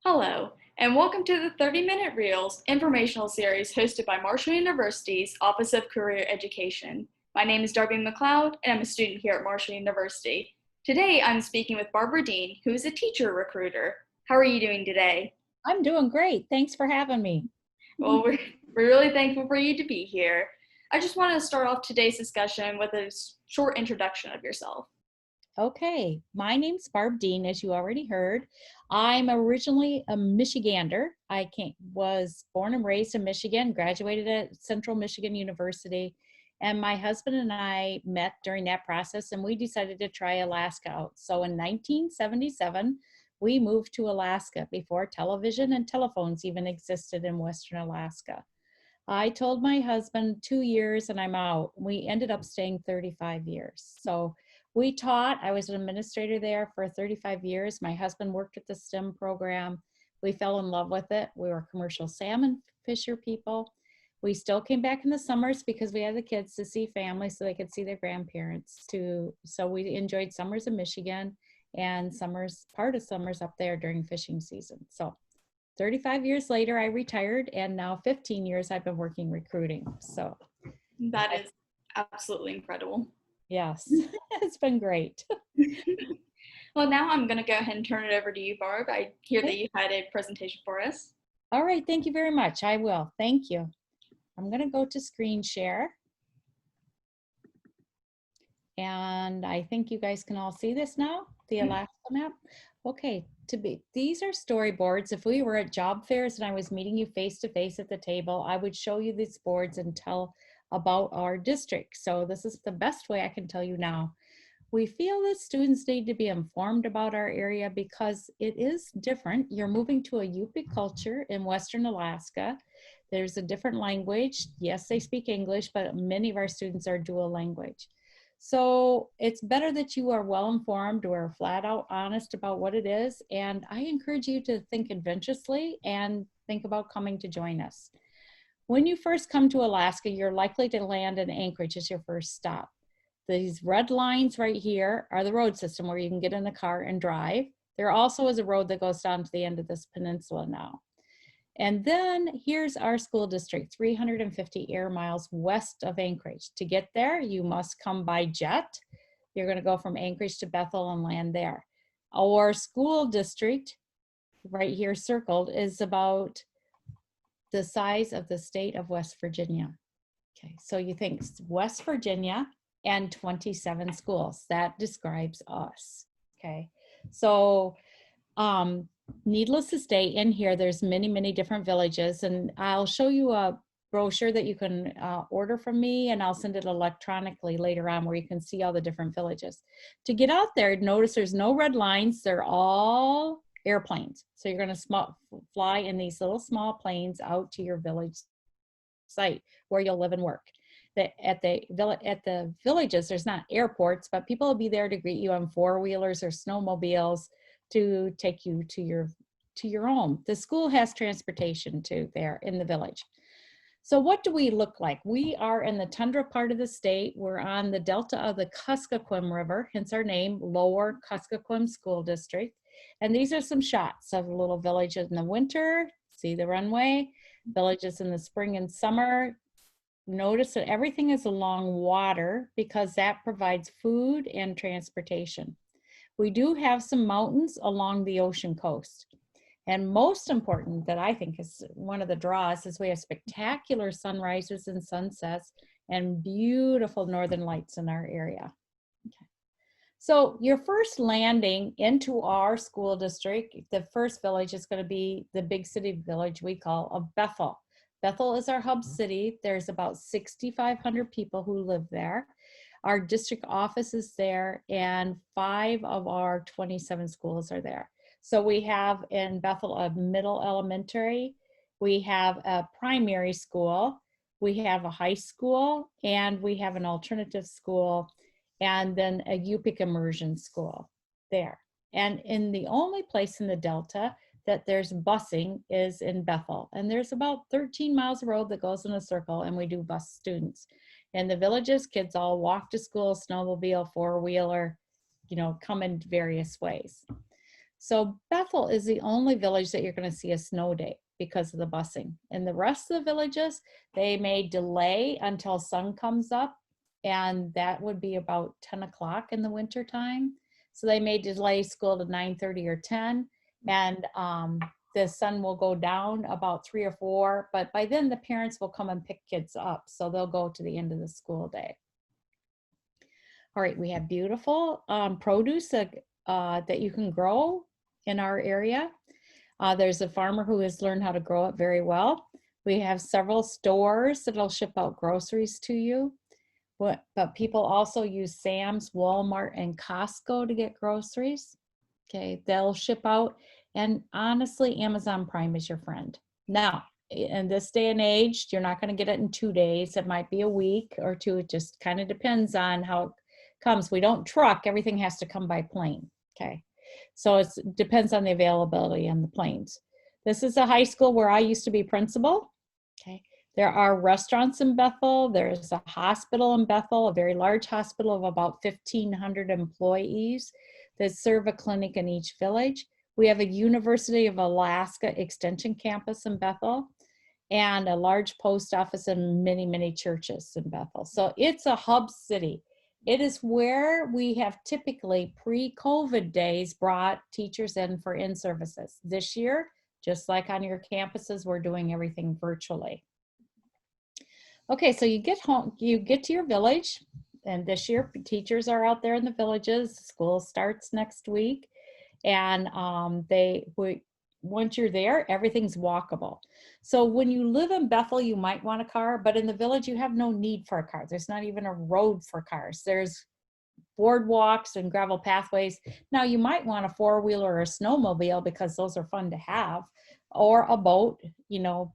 Hello, and welcome to the 30-Minute Reels informational series hosted by Marshall University's Office of Career Education. My name is Darby McLeod, and I'm a student here at Marshall University. Today, I'm speaking with Barbara Dean, who is a teacher recruiter. How are you doing today? I'm doing great. Thanks for having me. Well, we're really thankful for you to be here. I just want to start off today's discussion with a short introduction of yourself. Okay, my name's Barb Dean, as you already heard. I'm originally a Michigander. Was born and raised in Michigan, graduated at Central Michigan University, and my husband and I met during that process, and we decided to try Alaska out. So in 1977, we moved to Alaska before television and telephones even existed in Western Alaska. I told my husband 2 years and I'm out. We ended up staying 35 years. So we taught, I was an administrator there for 35 years. My husband worked at the STEM program. We fell in love with it. We were commercial salmon fisher people. We still came back in the summers because we had the kids to see family so they could see their grandparents too. So we enjoyed summers in Michigan and part of summers up there during fishing season. So 35 years later, I retired, and now 15 years I've been working recruiting. So That is absolutely incredible. yes, it's been great. Well, now I'm going to go ahead and turn it over to you, Barb. I hear that you had a presentation for us. All right, thank you very much. I will. Thank you. I'm going to go to screen share. And I think you guys can all see this now, the Alaska map. Okay, these are storyboards. If we were at job fairs and I was meeting you face to face at the table, I would show you these boards and tell about our district. So this is the best way I can tell you now. We feel that students need to be informed about our area because it is different. You're moving to a Yupik culture in Western Alaska. There's a different language. Yes, they speak English, but many of our students are dual language. So it's better that you are well informed or flat out honest about what it is. And I encourage you to think adventurously and think about coming to join us. When you first come to Alaska, you're likely to land in Anchorage as your first stop. These red lines right here are the road system where you can get in the car and drive. There also is a road that goes down to the end of this peninsula now. And then here's our school district, 350 air miles west of Anchorage. To get there, you must come by jet. You're going to go from Anchorage to Bethel and land there. Our school district, right here circled, is about the size of the state of West Virginia. Okay, so you think West Virginia and 27 schools. That describes us. Okay, so needless to say, in here, there's many, many different villages, and I'll show you a brochure that you can order from me, and I'll send it electronically later on where you can see all the different villages. To get out there, notice there's no red lines. They're all airplanes. So you're going to fly in these little small planes out to your village site where you'll live and work. At the villages, there's not airports, but people will be there to greet you on four-wheelers or snowmobiles to take you to your home. The school has transportation too there in the village. So what do we look like? We are in the tundra part of the state. We're on the delta of the Kuskokwim River, hence our name, Lower Kuskokwim School District. And these are some shots of the little villages in the winter. See the runway, villages in the spring and summer. Notice that everything is along water because that provides food and transportation. We do have some mountains along the ocean coast. And most important that I think is one of the draws is we have spectacular sunrises and sunsets and beautiful northern lights in our area. Okay. So your first landing into our school district, the first village is going to be the big city village we call of Bethel. Bethel is our hub city. There's about 6,500 people who live there. Our district office is there, and 5 of our 27 schools are there. So we have in Bethel a middle elementary, we have a primary school, we have a high school, and we have an alternative school, and then a Yupik immersion school there. And in the only place in the Delta that there's busing is in Bethel. And there's about 13 miles of road that goes in a circle, and we do bus students. In the villages, kids all walk to school, snowmobile, four-wheeler, come in various ways. So Bethel is the only village that you're going to see a snow day because of the busing. And the rest of the villages, they may delay until sun comes up, and that would be about 10 o'clock in the winter time. So they may delay school to 9:30 or 10, and the sun will go down about 3 or 4, but by then the parents will come and pick kids up, so they'll go to the end of the school day. All right, we have beautiful produce that you can grow in our area. There's a farmer who has learned how to grow it very well. We have several stores that'll ship out groceries to you. But people also use Sam's, Walmart, and Costco to get groceries. Okay, they'll ship out. And honestly, Amazon Prime is your friend. Now, in this day and age, you're not going to get it in 2 days. It might be a week or two. It just kind of depends on how it comes. We don't truck. Everything has to come by plane. Okay, so it depends on the availability on the planes. This is a high school where I used to be principal. Okay. There are restaurants in Bethel. There's a hospital in Bethel, a very large hospital of about 1,500 employees that serve a clinic in each village. We have a University of Alaska Extension campus in Bethel and a large post office and many, many churches in Bethel. So it's a hub city. It is where we have typically pre-COVID days brought teachers in for in-services. This year, just like on your campuses, we're doing everything virtually. Okay, so you get home, you get to your village, and this year teachers are out there in the villages. School starts next week, and once you're there, everything's walkable. So when you live in Bethel, you might want a car, but in the village, you have no need for a car. There's not even a road for cars. There's boardwalks and gravel pathways. Now you might want a four-wheeler or a snowmobile because those are fun to have, or a boat,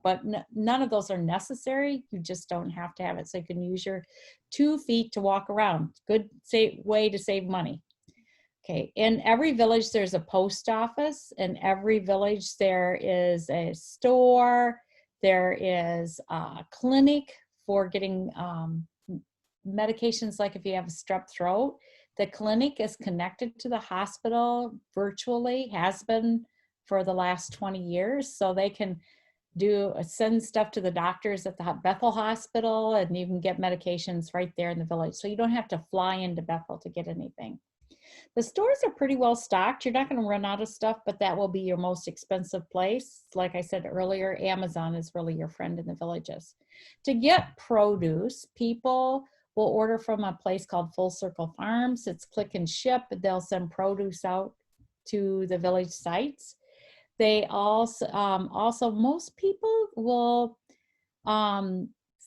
but none of those are necessary. You just don't have to have it. So you can use your 2 feet to walk around. Good way to save money. Okay, in every village, there's a post office. In every village, there is a store. There is a clinic for getting medications, like if you have a strep throat. The clinic is connected to the hospital virtually, has been for the last 20 years. So they can send stuff to the doctors at the Bethel Hospital, and you can get medications right there in the village. So you don't have to fly into Bethel to get anything. The stores are pretty well stocked. You're not going to run out of stuff, but that will be your most expensive place. Like I said earlier, Amazon is really your friend in the villages. To get produce, people will order from a place called Full Circle Farms. It's click and ship. They'll send produce out to the village sites. They also most people will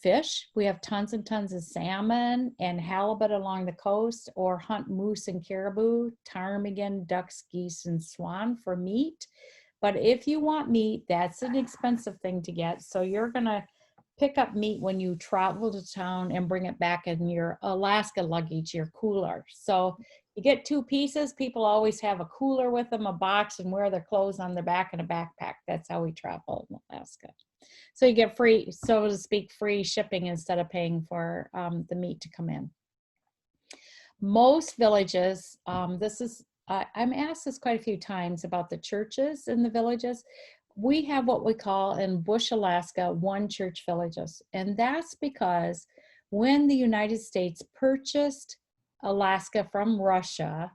fish. We have tons and tons of salmon and halibut along the coast, or hunt moose and caribou, ptarmigan, ducks, geese, and swan for meat. But if you want meat, that's an expensive thing to get. So you're going to pick up meat when you travel to town and bring it back in your Alaska luggage, your cooler. So you get 2 pieces. People always have a cooler with them, a box, and wear their clothes on their back and a backpack. That's how we travel in Alaska. So you get free, so to speak, free shipping instead of paying for the meat to come in. Most villages, I'm asked this quite a few times about the churches in the villages. We have what we call in Bush, Alaska, one church villages. And that's because when the United States purchased Alaska from Russia,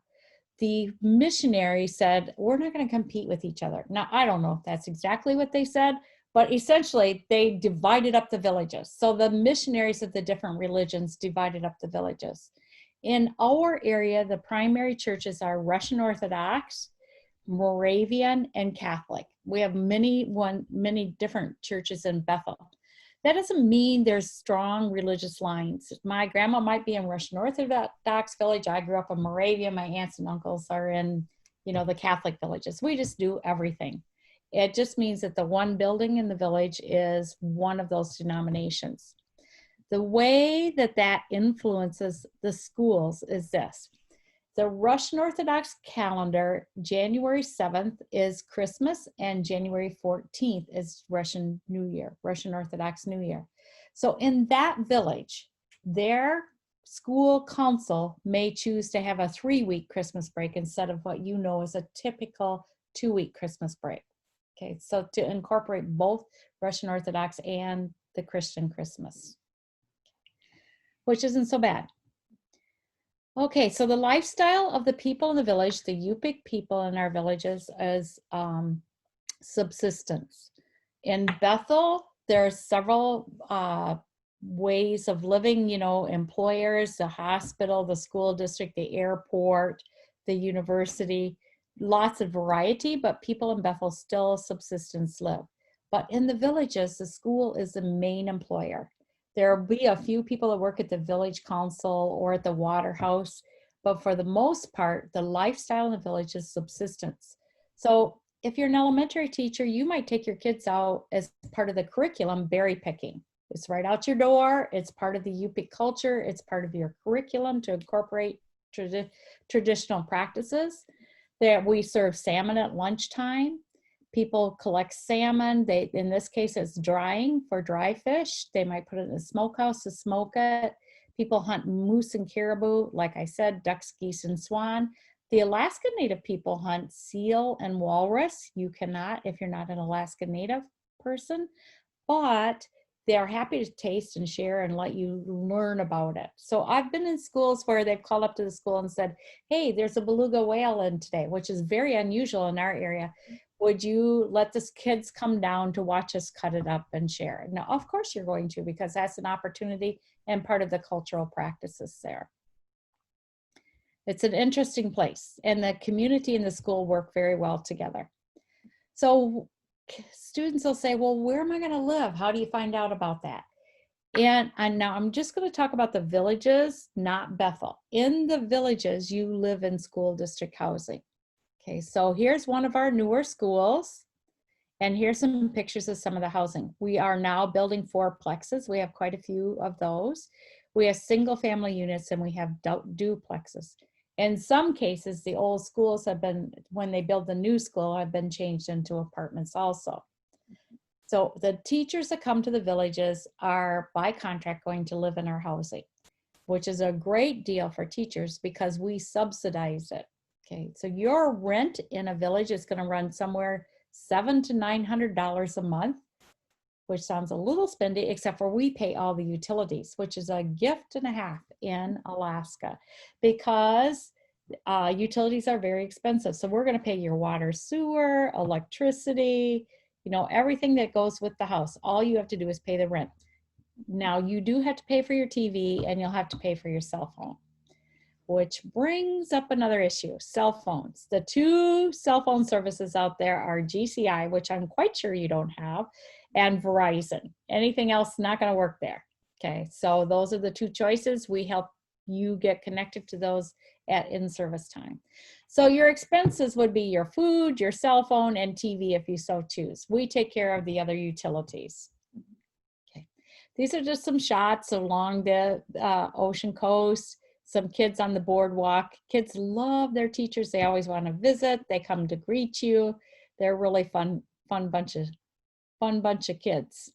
the missionary said, we're not going to compete with each other. Now, I don't know if that's exactly what they said, but essentially they divided up the villages. So the missionaries of the different religions divided up the villages. In our area, the primary churches are Russian Orthodox, Moravian, and Catholic. We have many different churches in Bethel. That doesn't mean there's strong religious lines. My grandma might be in Russian Orthodox village. I grew up in Moravian. My aunts and uncles are in, the Catholic villages. We just do everything. It just means that the one building in the village is one of those denominations. The way that influences the schools is this. The Russian Orthodox calendar, January 7th is Christmas, and January 14th is Russian New Year, Russian Orthodox New Year. So in that village, their school council may choose to have a 3-week Christmas break instead of what as a typical 2-week Christmas break. Okay, so to incorporate both Russian Orthodox and the Christian Christmas, which isn't so bad. Okay, so the lifestyle of the people in the village, the Yupik people in our villages, is subsistence. In Bethel, there are several ways of living, you know, employers, the hospital, the school district, the airport, the university, lots of variety, but people in Bethel still subsistence live. But in the villages, the school is the main employer. There'll be a few people that work at the village council or at the water house, but for the most part, the lifestyle in the village is subsistence. So if you're an elementary teacher, you might take your kids out as part of the curriculum berry picking. It's right out your door. It's part of the Yupik culture. It's part of your curriculum to incorporate traditional practices. That we serve salmon at lunchtime. People collect salmon. They, in this case, it's drying for dry fish. They might put it in a smokehouse to smoke it. People hunt moose and caribou, like I said, ducks, geese, and swan. The Alaska Native people hunt seal and walrus. You cannot if you're not an Alaska Native person, but they are happy to taste and share and let you learn about it. So I've been in schools where they've called up to the school and said, hey, there's a beluga whale in today, which is very unusual in our area. Would you let the kids come down to watch us cut it up and share? Now, of course you're going to, because that's an opportunity and part of the cultural practices there. It's an interesting place, and the community and the school work very well together. So students will say, well, where am I going to live? How do you find out about that? And now I'm just going to talk about the villages, not Bethel. In the villages, you live in school district housing. Okay, so here's one of our newer schools, and here's some pictures of some of the housing. We are now building fourplexes. We have quite a few of those. We have single family units, and we have duplexes. In some cases, the old schools have been, when they build the new school, have been changed into apartments also. So the teachers that come to the villages are by contract going to live in our housing, which is a great deal for teachers because we subsidize it. Okay, so your rent in a village is going to run somewhere $700 to $900 a month, which sounds a little spendy, except for we pay all the utilities, which is a gift and a half in Alaska because utilities are very expensive. So we're going to pay your water, sewer, electricity, you know, everything that goes with the house. All you have to do is pay the rent. Now you do have to pay for your TV and you'll have to pay for your cell phone, which brings up another issue, cell phones. The two cell phone services out there are GCI, which I'm quite sure you don't have, and Verizon. Anything else not going to work there. Okay, so those are the two choices. We help you get connected to those at in-service time. So your expenses would be your food, your cell phone, and TV if you so choose. We take care of the other utilities. Okay, these are just some shots along the ocean coast. Some kids on the boardwalk. Kids love their teachers. They always want to visit. They come to greet you. They're really fun bunch of kids.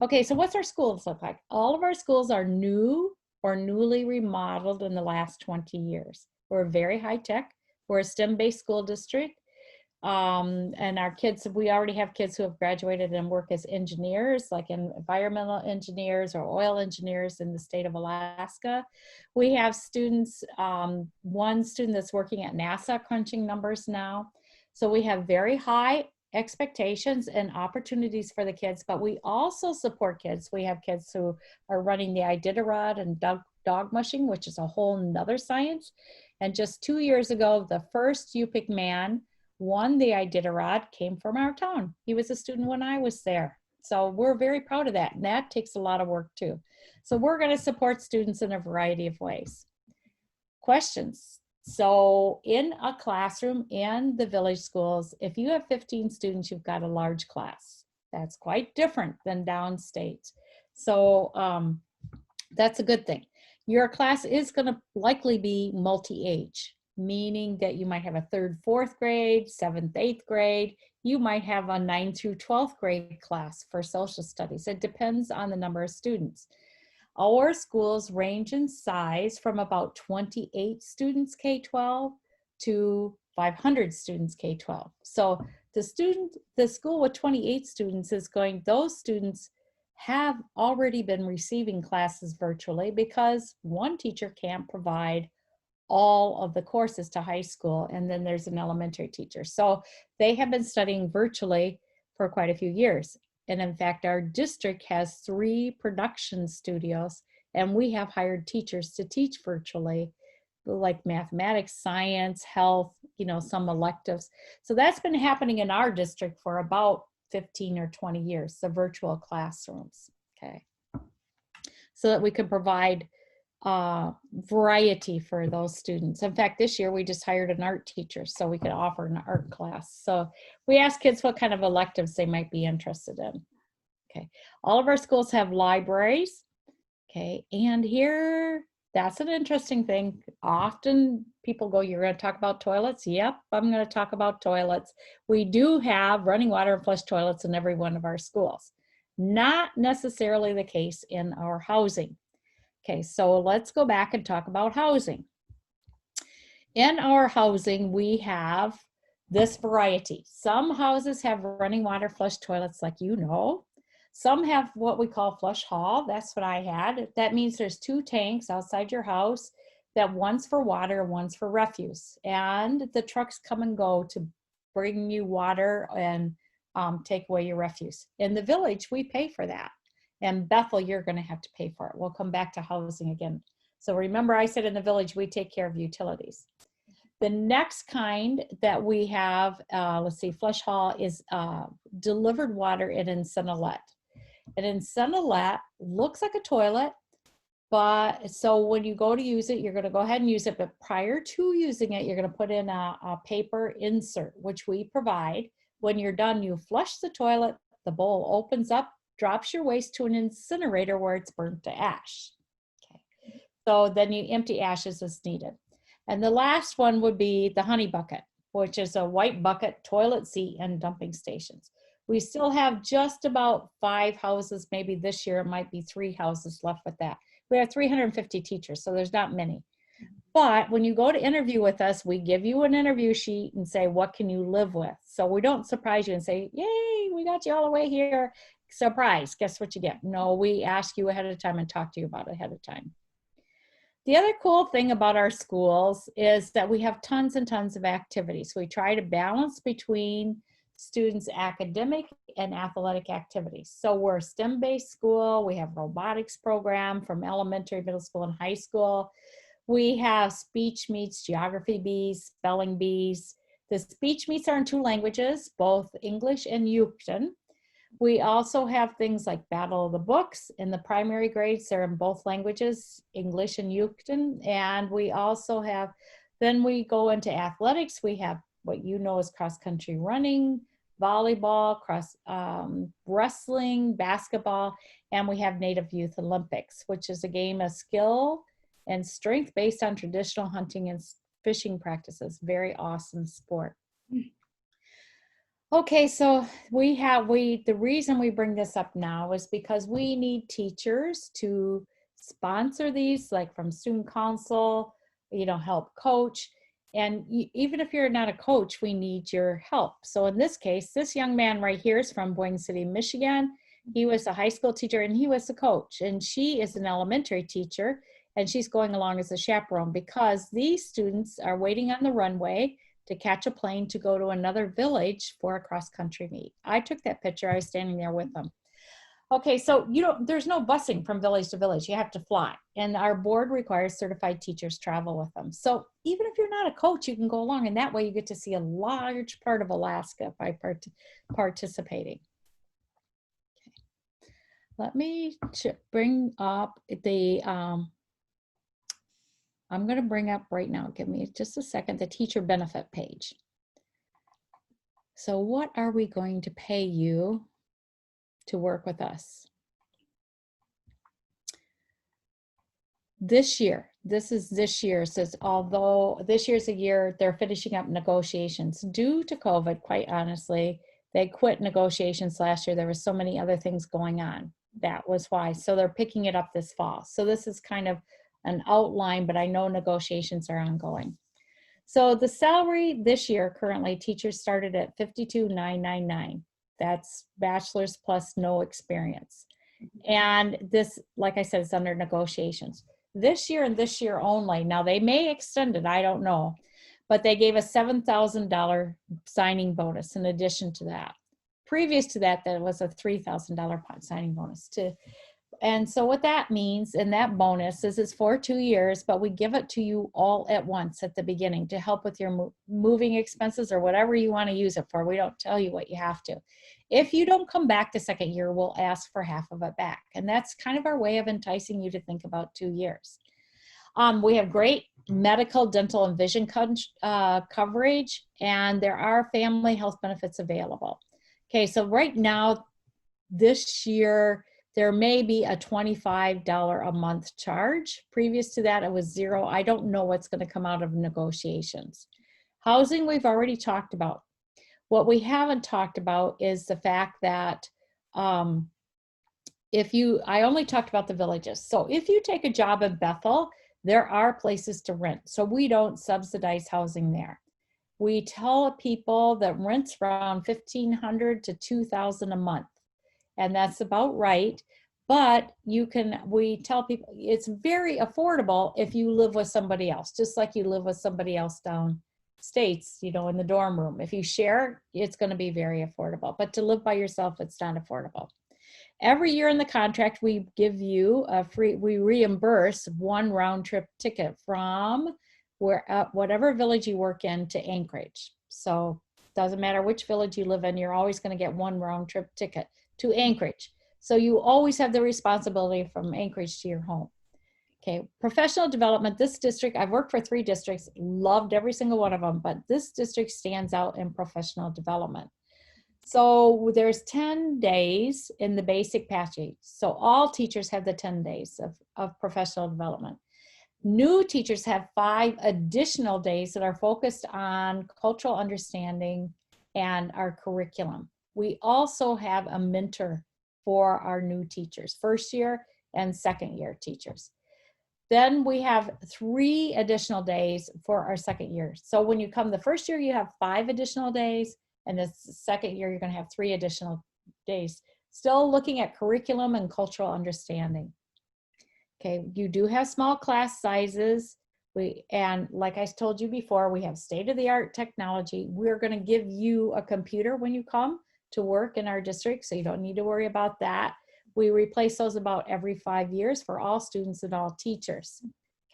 Okay, so what's our schools look like? All of our schools are new or newly remodeled in the last 20 years. We're very high tech. We're a STEM-based school district. And our kids, we already have kids who have graduated and work as engineers, like environmental engineers or oil engineers in the state of Alaska. We have students, one student that's working at NASA crunching numbers now. So we have very high expectations and opportunities for the kids, but we also support kids. We have kids who are running the Iditarod and dog mushing, which is a whole nother science. And just 2 years ago, the first Yupik man won the Iditarod, came from our town. He was a student when I was there. So we're very proud of that. And that takes a lot of work too. So we're going to support students in a variety of ways. Questions? So in a classroom in the village schools, if you have 15 students, you've got a large class. That's quite different than downstate. So that's a good thing. Your class is going to likely be multi-age, meaning that you might have a 3rd, 4th grade, 7th, 8th grade. You might have a 9th through 12th grade class for social studies. It depends on the number of students. Our schools range in size from about 28 students K-12 to 500 students K-12. So the school with 28 students is going, those students have already been receiving classes virtually because one teacher can't provide all of the courses to high school, and then there's an elementary teacher. So they have been studying virtually for quite a few years. And in fact, our district has 3 production studios, and we have hired teachers to teach virtually, like mathematics, science, health, some electives. So that's been happening in our district for about 15 or 20 years, the virtual classrooms, okay? So that we can provide variety for those students. In fact, this year we just hired an art teacher so we could offer an art class. So we asked kids what kind of electives they might be interested in. Okay, all of our schools have libraries. Okay, and here, that's an interesting thing. Often people go, you're going to talk about toilets? Yep, I'm going to talk about toilets. We do have running water and flush toilets in every one of our schools. Not necessarily the case in our housing. Okay, so let's go back and talk about housing. In our housing, we have this variety. Some houses have running water flush toilets, like Some have what we call flush hall. That's what I had. That means there's 2 tanks outside your house, that one's for water, one's for refuse. And the trucks come and go to bring you water and take away your refuse. In the village, we pay for that. And Bethel, you're going to have to pay for it. We'll come back to housing again. So remember, I said in the village, we take care of utilities. The next kind that we have, let's see, flush hall is delivered water in Incinelette. And Incinelette looks like a toilet, but so when you go to use it, you're going to go ahead and use it. But prior to using it, you're going to put in a paper insert, which we provide. When you're done, you flush the toilet, the bowl opens up, drops your waste to an incinerator where it's burnt to ash. Okay. So then you empty ashes as needed. And the last one would be the honey bucket, which is a white bucket, toilet seat, and dumping stations. We still have just about 5 houses, maybe this year it might be 3 houses left with that. We have 350 teachers, so there's not many. But when you go to interview with us, we give you an interview sheet and say, what can you live with? So we don't surprise you and say, yay, we got you all the way here. Surprise, guess what you get? No, we ask you ahead of time and talk to you about it ahead of time. The other cool thing about our schools is that we have tons and tons of activities. We try to balance between students' academic and athletic activities. So we're a STEM-based school. We have robotics program from elementary, middle school, and high school. We have speech meets, geography bees, spelling bees. The speech meets are in 2 languages, both English and Yucatan. We also have things like Battle of the Books. In the primary grades, they're in both languages, English and Yucatan. And we also have, then we go into athletics. We have what you know as cross-country running, volleyball, wrestling, basketball, and we have Native Youth Olympics, which is a game of skill and strength based on traditional hunting and fishing practices. Very awesome sport. Okay, so the reason we bring this up now is because we need teachers to sponsor these, like from student council, help coach. And even if you're not a coach, we need your help. So in this case, this young man right here is from Boyne City, Michigan. He was a high school teacher and he was a coach. And she is an elementary teacher and she's going along as a chaperone because these students are waiting on the runway to catch a plane to go to another village for a cross-country meet. I took that picture. I was standing there with them. Okay, so there's no busing from village to village. You have to fly. And our board requires certified teachers travel with them. So even if you're not a coach, you can go along, and that way you get to see a large part of Alaska by participating. Okay. Let me bring up the, I'm going to bring up right now, give me just a second, the teacher benefit page. So what are we going to pay you to work with us? This year, this year, says although this year's a year they're finishing up negotiations due to COVID, quite honestly, they quit negotiations last year. There were so many other things going on. That was why. So they're picking it up this fall. So this is kind of an outline, but I know negotiations are ongoing. So the salary this year, currently, teachers started at $52,999. That's bachelor's plus no experience. And this, like I said, is under negotiations. This year and this year only. Now they may extend it, I don't know, but they gave a $7,000 signing bonus in addition to that. Previous to that, there was a $3,000 signing bonus too. And so what that means, and that bonus is it's for 2 years, but we give it to you all at once at the beginning to help with your moving expenses or whatever you want to use it for. We don't tell you what you have to. If you don't come back the second year, we'll ask for half of it back. And that's kind of our way of enticing you to think about 2 years. We have great medical, dental, and vision coverage, and there are family health benefits available. Okay, so right now, this year, there may be a $25 a month charge. Previous to that, it was $0. I don't know what's going to come out of negotiations. Housing, we've already talked about. What we haven't talked about is the fact that I only talked about the villages. So if you take a job in Bethel, there are places to rent. So we don't subsidize housing there. We tell people that rent's around $1,500 to $2,000 a month. And that's about right. But we tell people it's very affordable if you live with somebody else, just like you live with somebody else down states, in the dorm room. If you share, it's going to be very affordable. But to live by yourself, it's not affordable. Every year in the contract, we give you we reimburse one round trip ticket from whatever village you work in to Anchorage. So it doesn't matter which village you live in, you're always going to get one round trip ticket to Anchorage. So you always have the responsibility from Anchorage to your home. Okay, professional development, this district, I've worked for 3 districts, loved every single one of them, but this district stands out in professional development. So there's 10 days in the basic package. So all teachers have the 10 days of professional development. New teachers have 5 additional days that are focused on cultural understanding and our curriculum. We also have a mentor for our new teachers, first year and second year teachers. Then we have 3 additional days for our second year. So when you come the first year, you have 5 additional days, and the second year, you're going to have 3 additional days. Still looking at curriculum and cultural understanding. Okay, you do have small class sizes. And like I told you before, we have state-of-the-art technology. We're going to give you a computer when you come to work in our district, so you don't need to worry about that. We replace those about every 5 years for all students and all teachers.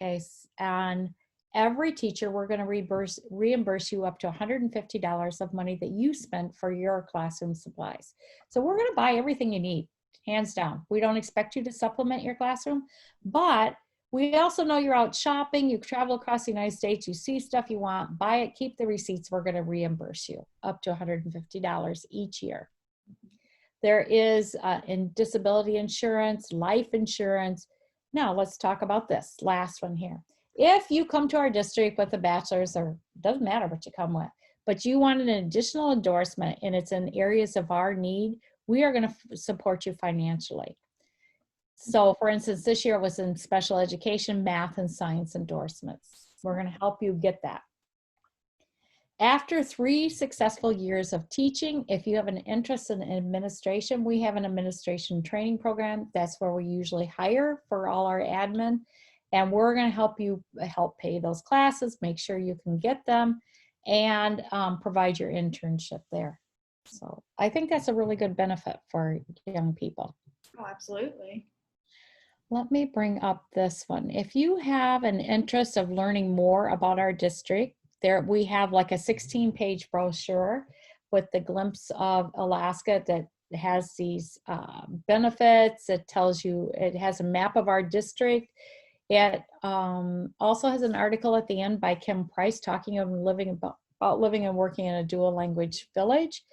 Okay, and every teacher, we're going to reimburse you up to $150 of money that you spent for your classroom supplies. So we're going to buy everything you need, hands down. We don't expect you to supplement your classroom, but we also know you're out shopping, you travel across the United States, you see stuff you want, buy it, keep the receipts, we're going to reimburse you up to $150 each year. There is in disability insurance, life insurance. Now let's talk about this last one here. If you come to our district with a bachelor's, or doesn't matter what you come with, but you want an additional endorsement and it's in areas of our need, we are going to support you financially. So for instance, this year was in special education, math, and science endorsements. We're going to help you get that. After 3 successful years of teaching, if you have an interest in administration, we have an administration training program. That's where we usually hire for all our admin. And we're going to help you pay those classes, make sure you can get them, and provide your internship there. So I think that's a really good benefit for young people. Oh, absolutely. Let me bring up this one. If you have an interest of learning more about our district, we have like a 16-page brochure with the glimpse of Alaska that has these benefits. It tells you, it has a map of our district. It also has an article at the end by Kim Price talking about living and working in a dual language village.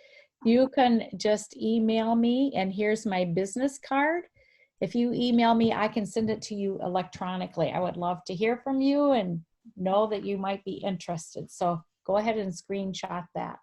You can just email me, and here's my business card. If you email me, I can send it to you electronically. I would love to hear from you and know that you might be interested. So go ahead and screenshot that.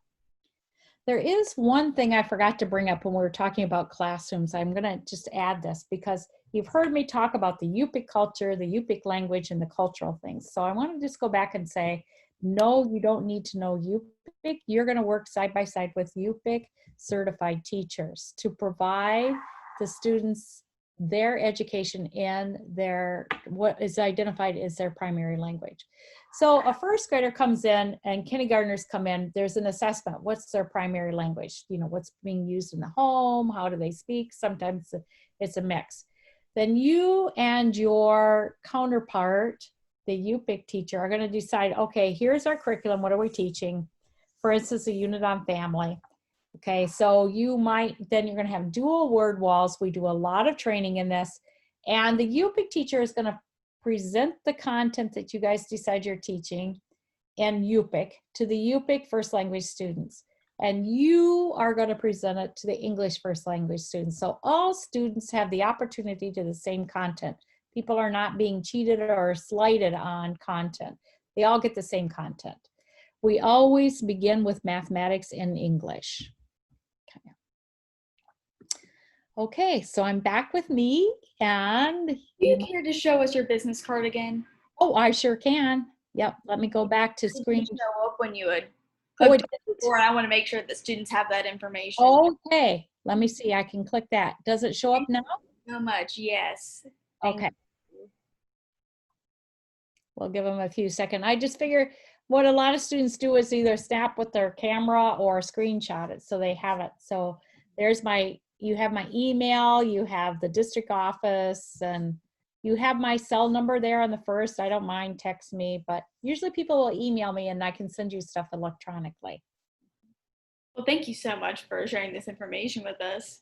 There is one thing I forgot to bring up when we were talking about classrooms. I'm going to just add this because you've heard me talk about the Yupik culture, the Yupik language, and the cultural things. So I want to just go back and say, No, you don't need to know UPIC. You're going to work side by side with UPIC certified teachers to provide the students their education in their what is identified as their primary language. So a first grader comes in and kindergartners come in, there's an assessment. What's their primary language? You know, what's being used in the home? How do they speak? Sometimes it's a mix. Then you and your counterpart, the UPIC teacher, are going to decide, okay, here's our curriculum. What are we teaching? For instance, a unit on family. Okay, so you might, then you're going to have dual word walls. We do a lot of training in this. And the UPIC teacher is going to present the content that you guys decide you're teaching in UPIC to the UPIC first language students. And you are going to present it to the English first language students. So all students have the opportunity to the same content. People are not being cheated or slighted on content. They all get the same content. We always begin with mathematics and English. Okay, so I'm back with me, and Do you care to show us your business card again? oh, I sure can. Yep, let me go back to screen. Show up when you would. Oh, it Or I want to make sure that students have that information. okay, let me see. I can click that. Does it show up now? So much, yes. Okay. We'll give them a few seconds. I just figure what a lot of students do is either snap with their camera or screenshot it so they have it. So there's you have my email, you have the district office, and you have my cell number there on the first. I don't mind, text me, but usually people will email me and I can send you stuff electronically. Well, thank you so much for sharing this information with us.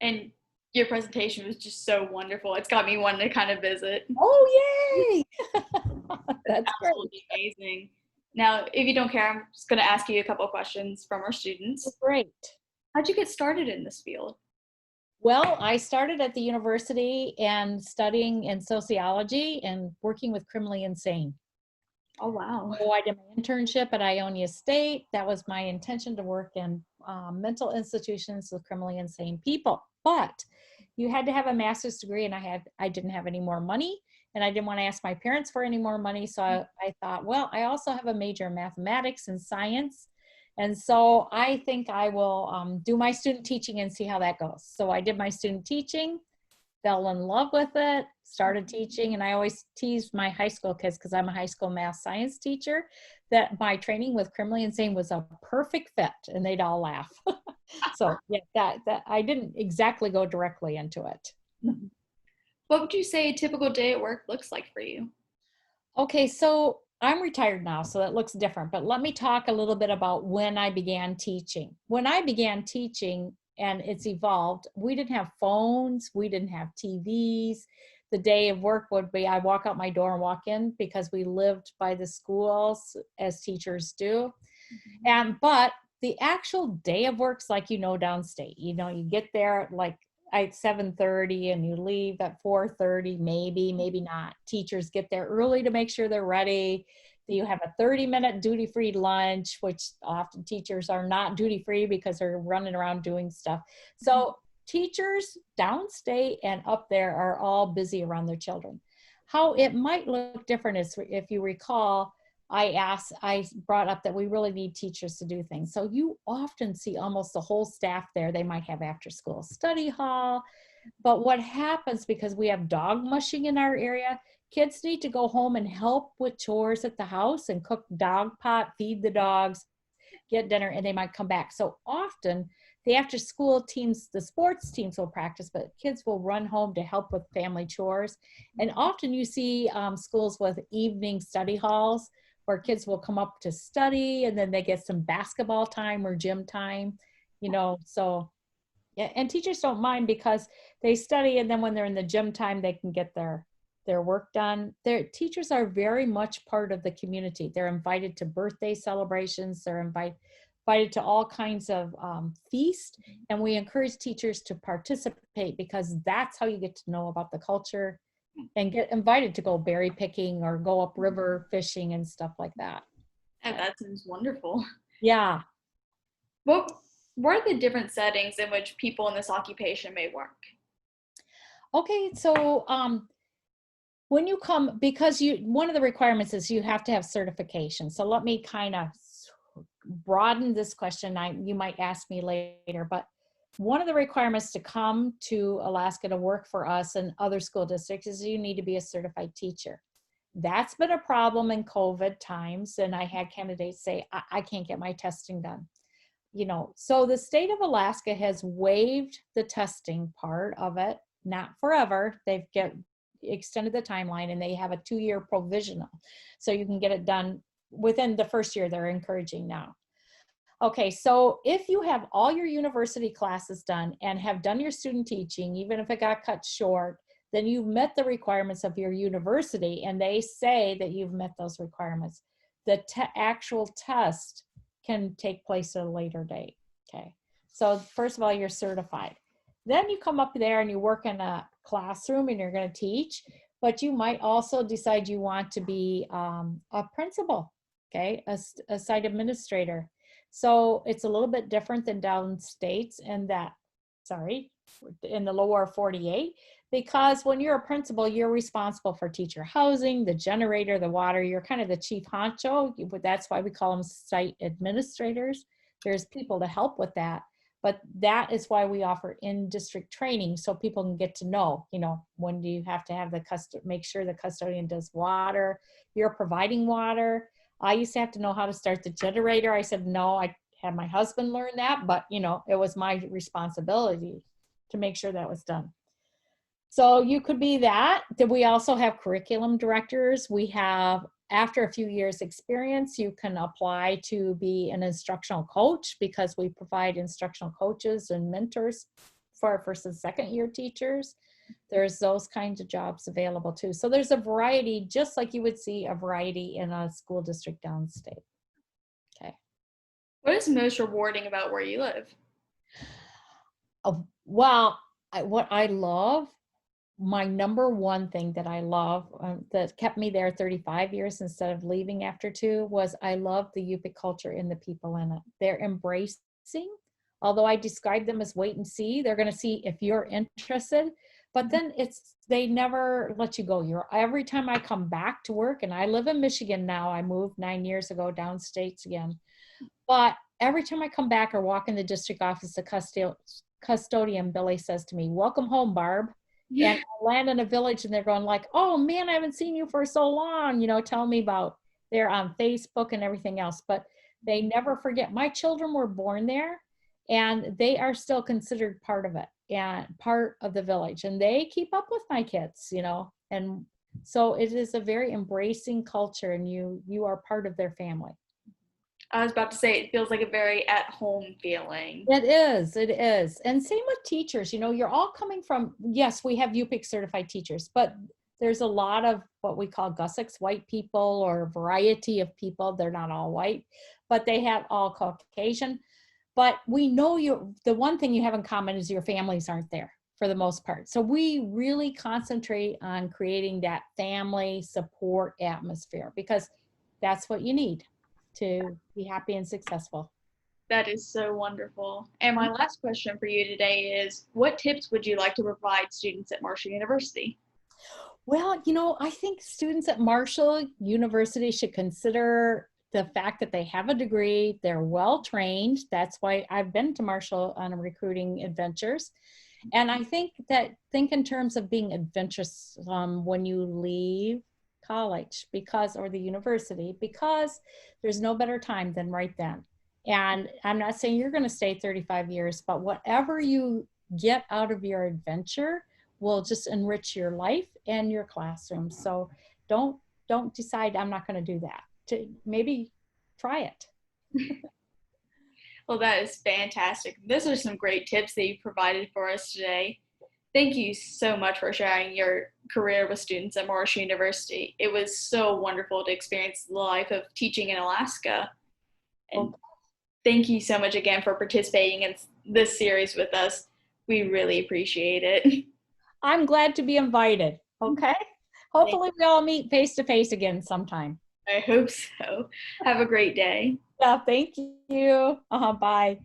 And your presentation was just so wonderful. It's got me wanting to kind of visit. Oh, yay! That's absolutely amazing. Now, if you don't care, I'm just going to ask you a couple of questions from our students. Great. How'd you get started in this field? Well, I started at the university and studying in sociology and working with criminally insane. Oh, wow. So I did my internship at Ionia State. That was my intention, to work in mental institutions with criminally insane people. But you had to have a master's degree, and I didn't have any more money, and I didn't want to ask my parents for any more money. So I thought, well, I also have a major in mathematics and science. And so I think I will do my student teaching and see how that goes. So I did my student teaching, fell in love with it, started teaching, and I always tease my high school kids, because I'm a high school math science teacher, that my training with criminally insane was a perfect fit, and they'd all laugh. So yeah, that I didn't exactly go directly into it. What would you say a typical day at work looks like for you? Okay, so I'm retired now, so that looks different, but let me talk a little bit about when I began teaching. When I began teaching, and it's evolved, we didn't have phones, we didn't have TVs. The day of work would be, I walk out my door and walk in, because we lived by the schools, as teachers do. But the actual day of work's like, downstate, you get there like at 7:30 and you leave at 4:30, maybe not. Teachers get there early to make sure they're ready. You have a 30-minute duty-free lunch, which often teachers are not duty-free because they're running around doing stuff. So teachers downstate and up there are all busy around their children. How it might look different is, if you recall, I brought up that we really need teachers to do things. So you often see almost the whole staff there. They might have after school study hall, but what happens, because we have dog mushing in our area, kids need to go home and help with chores at the house and cook dog pot, feed the dogs, get dinner, and they might come back. So often the after school teams, the sports teams will practice, but kids will run home to help with family chores. And often you see schools with evening study halls where kids will come up to study, and then they get some basketball time or gym time, so yeah. And teachers don't mind, because they study, and then when they're in the gym time, they can get their work done. Their teachers are very much part of the community. They're invited to birthday celebrations. They're invited to all kinds of feasts, and we encourage teachers to participate, because that's how you get to know about the culture and get invited to go berry picking or go up river fishing and stuff like that. Yeah, that sounds wonderful. Yeah. What are the different settings in which people in this occupation may work? Okay, so When you come, because one of the requirements is you have to have certification. So let me kind of broaden this question. You might ask me later, but one of the requirements to come to Alaska to work for us and other school districts is you need to be a certified teacher. That's been a problem in COVID times. And I had candidates say, I can't get my testing done. So the state of Alaska has waived the testing part of it, not forever. They've extended the timeline, and they have a 2-year provisional. So you can get it done within the first year. They're encouraging now. Okay, so if you have all your university classes done and have done your student teaching, even if it got cut short, then you've met the requirements of your university, and they say that you've met those requirements. The actual test can take place at a later date. Okay, so first of all, you're certified. Then you come up there and you work in a classroom and you're going to teach, but you might also decide you want to be a principal, okay, a site administrator. So it's a little bit different than downstates in the lower 48, because when you're a principal, you're responsible for teacher housing, the generator, the water. You're kind of the chief honcho. That's why we call them site administrators. There's people to help with that. But that is why we offer in-district training, so people can get to know, when do you have to have make sure the custodian does water, you're providing water. I used to have to know how to start the generator. I said, no, I had my husband learn that, but it was my responsibility to make sure that was done. So you could be that. Then we also have curriculum directors. We have, after a few years experience, you can apply to be an instructional coach, because we provide instructional coaches and mentors for our first and second year teachers. There's those kinds of jobs available too. So there's a variety, just like you would see a variety in a school district downstate. Okay. What is most rewarding about where you live? Well, what I love, my number one thing that I love that kept me there 35 years instead of leaving after 2 was I love the Yupik culture and the people in it. They're embracing, although I describe them as wait and see. They're going to see if you're interested, but then they never let you go. Every time I come back to work, and I live in Michigan now, I moved 9 years ago downstates again, but every time I come back or walk in the district office, the custodian Billy says to me, "Welcome home, Barb." And I land in a village and they're going like, "Oh man, I haven't seen you for so long," tell me about, they're on Facebook and everything else, but they never forget. My children were born there and they are still considered part of it and part of the village, and they keep up with my kids, and so it is a very embracing culture, and you are part of their family. I was about to say, it feels like a very at-home feeling. It is. And same with teachers. You're all coming from, yes, we have UPIC certified teachers, but there's a lot of what we call Gussix white people, or a variety of people. They're not all white, but they have all Caucasian. But we know the one thing you have in common is your families aren't there for the most part. So we really concentrate on creating that family support atmosphere, because that's what you need to be happy and successful. That is so wonderful. And my last question for you today is, what tips would you like to provide students at Marshall University? Well, I think students at Marshall University should consider the fact that they have a degree, they're well trained. That's why I've been to Marshall on recruiting adventures. And I think in terms of being adventurous when you leave college, or the university, because there's no better time than right then. And I'm not saying you're going to stay 35 years, but whatever you get out of your adventure will just enrich your life and your classroom. So don't decide I'm not going to do that. Maybe try it. Well, that is fantastic. Those are some great tips that you provided for us today. Thank you so much for sharing your career with students at Marshall University. It was so wonderful to experience the life of teaching in Alaska. And thank you so much again for participating in this series with us. We really appreciate it. I'm glad to be invited. Okay. Hopefully we all meet face to face again sometime. I hope so. Have a great day. Yeah, thank you. Bye.